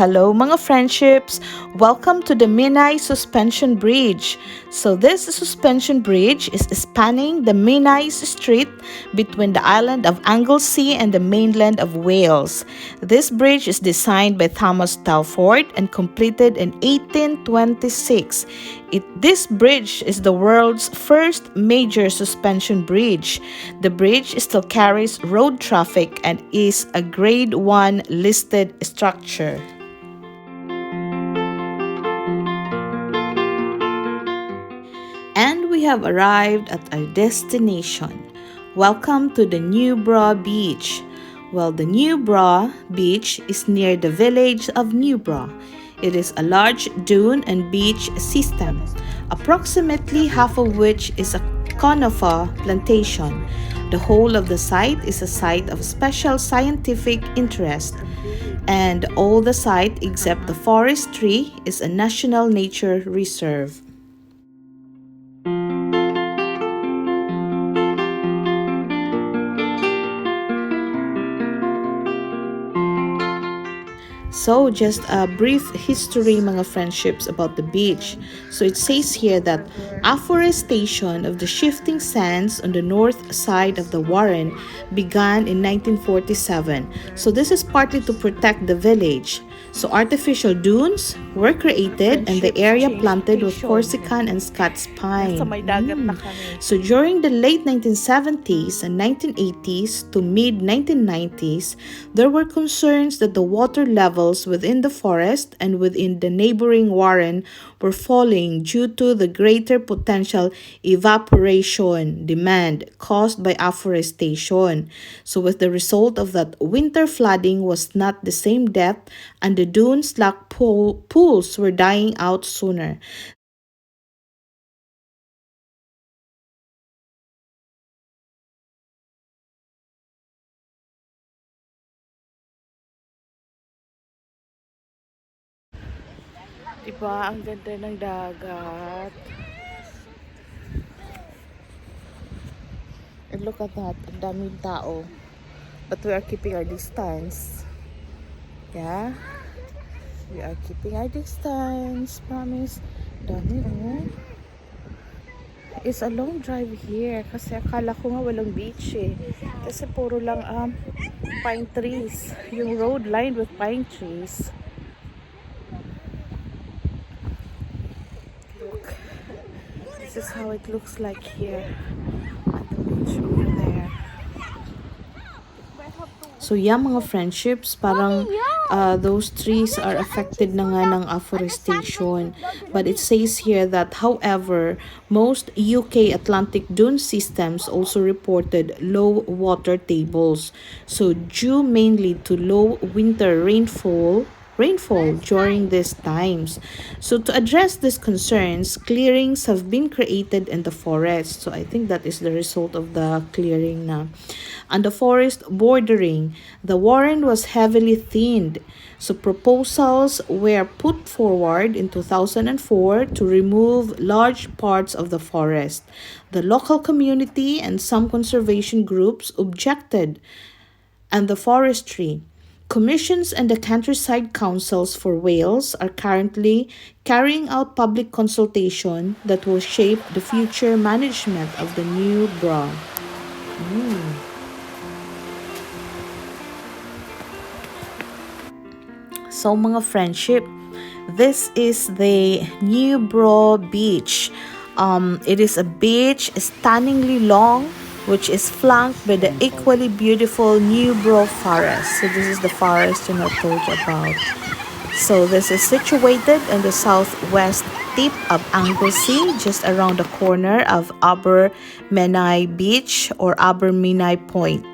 Hello mga friendships! Welcome to the Menai Suspension Bridge. So this suspension bridge is spanning the Menai Strait between the island of Anglesey and the mainland of Wales. This bridge is designed by Thomas Telford and completed in 1826. This bridge is the world's first major suspension bridge. The bridge still carries road traffic and is a Grade 1 listed structure. And we have arrived at our destination. Welcome to the Newbrough Beach. Well, the Newbrough Beach is near the village of Newbrough. It is a large dune and beach system, approximately half of which is a conifer plantation. The whole of the site is a site of special scientific interest, and all the site except the forest tree is a national nature reserve. So, just a brief history mga friendships about the beach. So, it says here that afforestation of the shifting sands on the north side of the Warren began in 1947. So, this is partly to protect the village. So, artificial dunes were created and the area planted with Corsican and Scots pine. So, during the late 1970s and 1980s to mid-1990s, there were concerns that the water levels within the forest and within the neighboring Warren were falling due to the greater potential evaporation demand caused by afforestation. So with the result of that, winter flooding was not the same depth and the dune-slack pools were dying out sooner. Diba, ang ganda ng dagat. And look at that, ang daming tao. But we are keeping our distance. Yeah? We are keeping our distance, promise. Dami, oh. It's a long drive here kasi akala ko nga walang beach eh. Kasi puro lang pine trees. Yung road lined with pine trees. This is how it looks like here at the beach over there. So yeah mga friendships, parang those trees are affected na nga ng afforestation. But it says here that however, most UK Atlantic dune systems also reported low water tables. So due mainly to low winter rainfall during these times. So to address these concerns, clearings have been created in the forest. So I think that is the result of the clearing na. And the forest bordering, the Warren was heavily thinned. So proposals were put forward in 2004 to remove large parts of the forest. The local community and some conservation groups objected, and the forestry commissions and the countryside councils for Wales are currently carrying out public consultation that will shape the future management of the Newbrough. So mga friendship, this is the Newbrough Beach. It is a beach stunningly long, which is flanked by the equally beautiful Newbrough forest. So this is the forest I told you about. So this is situated in the southwest tip of Anglesey, just around the corner of Menai Beach or Menai Point.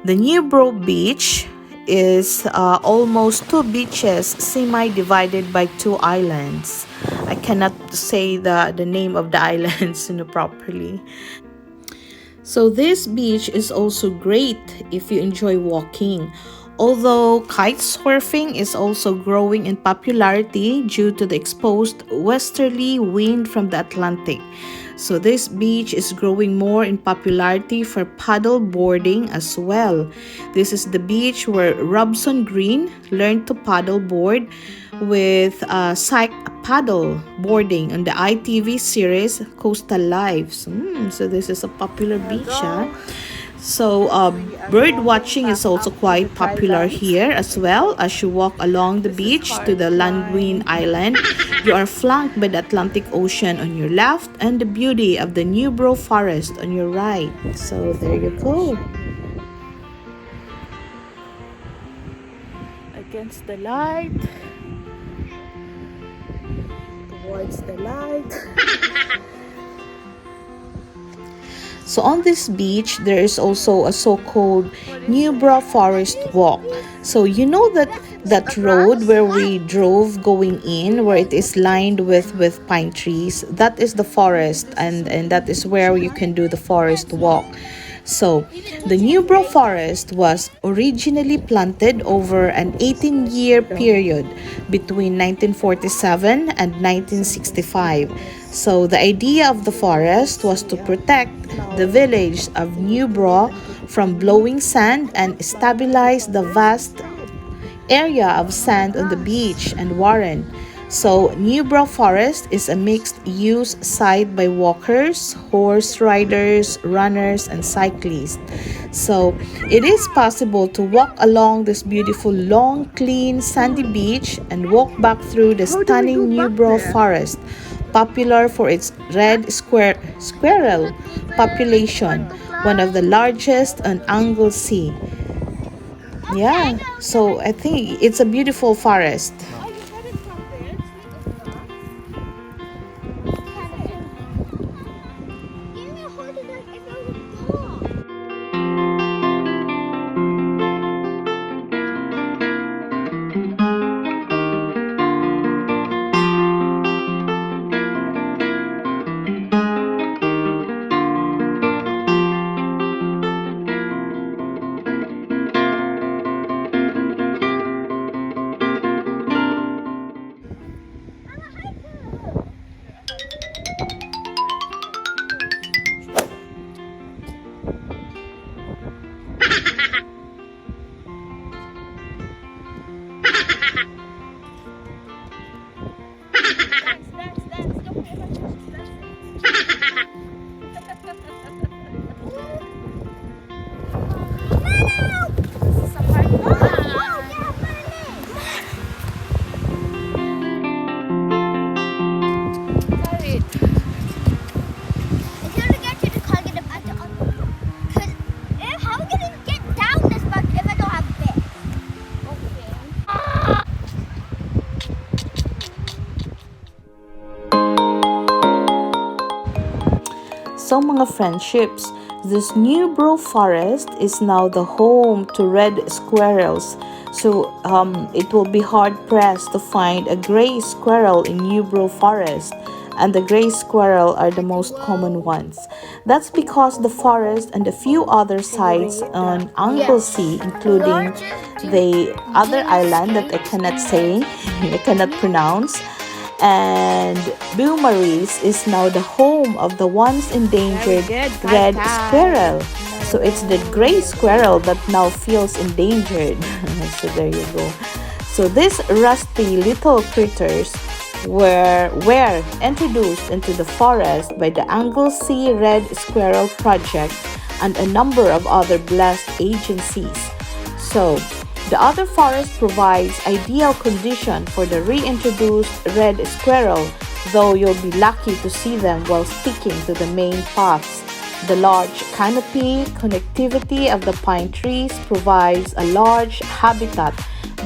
The Newbrough Beach is almost two beaches semi-divided by two islands. I cannot say the name of the islands properly. So this beach is also great if you enjoy walking. Although kite surfing is also growing in popularity due to the exposed westerly wind from the Atlantic. So this beach is growing more in popularity for paddle boarding as well. This is the beach where Robson Green learned to paddle board with psych paddle boarding on the ITV series Coastal Lives. So this is a popular beach. So bird watching is also quite popular here as well. As you walk along the beach to the Llanddwyn island, you are flanked by the Atlantic Ocean on your left and the beauty of the Newbrough forest on your right. So there you go. Against the light, towards the light. So on this beach, there is also a so-called Newbrough Forest Walk. So you know that road where we drove going in, where it is lined with pine trees, that is the forest, and that is where you can do the forest walk. So the Newbrough forest was originally planted over an 18-year period between 1947 and 1965. So the idea of the forest was to protect the village of Newbrough from blowing sand and stabilize the vast area of sand on the beach and Warren. So Newbrough Forest is a mixed-use site by walkers, horse riders, runners, and cyclists. So it is possible to walk along this beautiful, long, clean, sandy beach and walk back through the stunning Newbrough Forest, popular for its red squirrel population, one of the largest on Anglesey. Yeah, so I think it's a beautiful forest. So mga friendships, this Newbrough forest is now the home to red squirrels. So it will be hard pressed to find a gray squirrel in Newbrough forest, and the gray squirrel are the most common ones. That's because the forest and a few other sites on Anglesey, including the other island that I cannot say, I cannot pronounce, and Beaumaris is now the home of the once endangered red squirrel. So it's the gray squirrel that now feels endangered. So there you go. So these rusty little critters were introduced into the forest by the Anglesey Red Squirrel Project and a number of other blessed agencies. So the other forest provides ideal condition for the reintroduced red squirrel, though you'll be lucky to see them while sticking to the main paths. The large canopy connectivity of the pine trees provides a large habitat,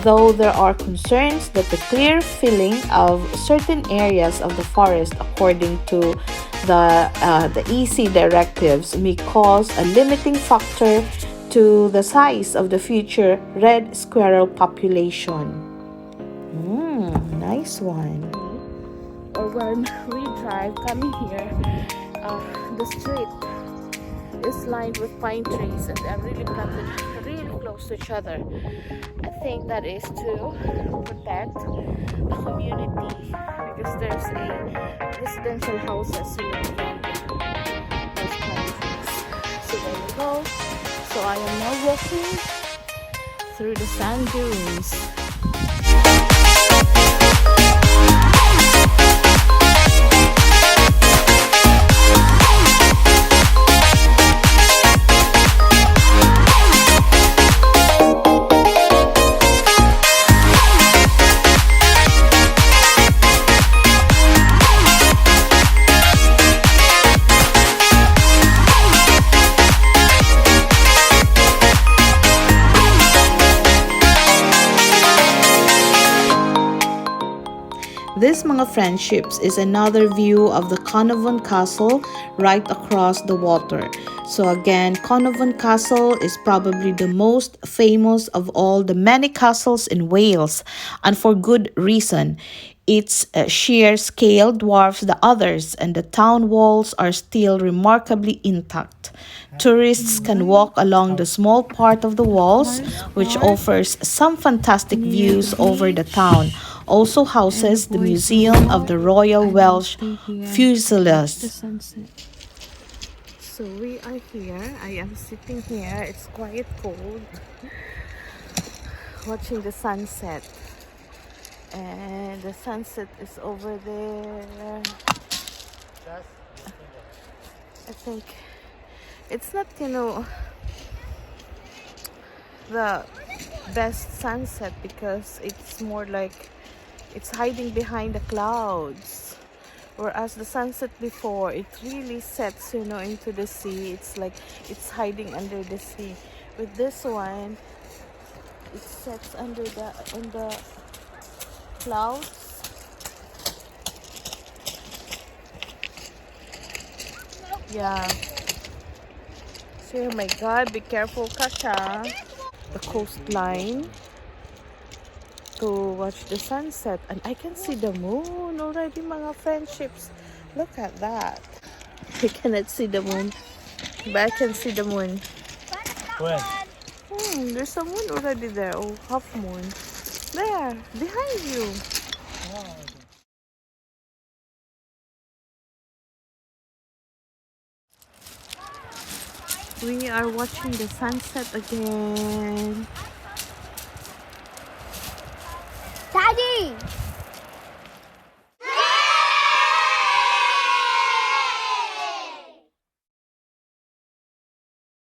though there are concerns that the clear filling of certain areas of the forest according to the EC directives may cause a limiting factor to the size of the future red squirrel population. Nice one. Or when we drive coming here, the street is lined with pine trees and they're really planted really close close to each other. I think that is to protect the community because there's a residential houses in those countries. So there you go. So I am now walking through the sand dunes. This mga friendships is another view of the Carnarvon Castle right across the water. So again, Carnarvon Castle is probably the most famous of all the many castles in Wales, and for good reason. Its sheer scale dwarfs the others, and the town walls are still remarkably intact. Tourists can walk along the small part of the walls, which offers some fantastic views over the town. Also houses the Museum of the Royal Welsh Fusiliers. So we are here. I am sitting here. It's quite cold. Watching the sunset. And the sunset is over there. I think it's not, the best sunset because it's more like it's hiding behind the clouds. Whereas the sunset before, it really sets, into the sea. It's like it's hiding under the sea. With this one, it sets in the clouds. Yeah. So, oh my God, be careful, Kasha. The coastline to watch the sunset, and I can see the moon already, mga friendships. Look at that. I cannot see the moon, but I can see the moon. Where? There's a moon already there. Oh, half moon. There, behind you. Oh, We are watching the sunset again.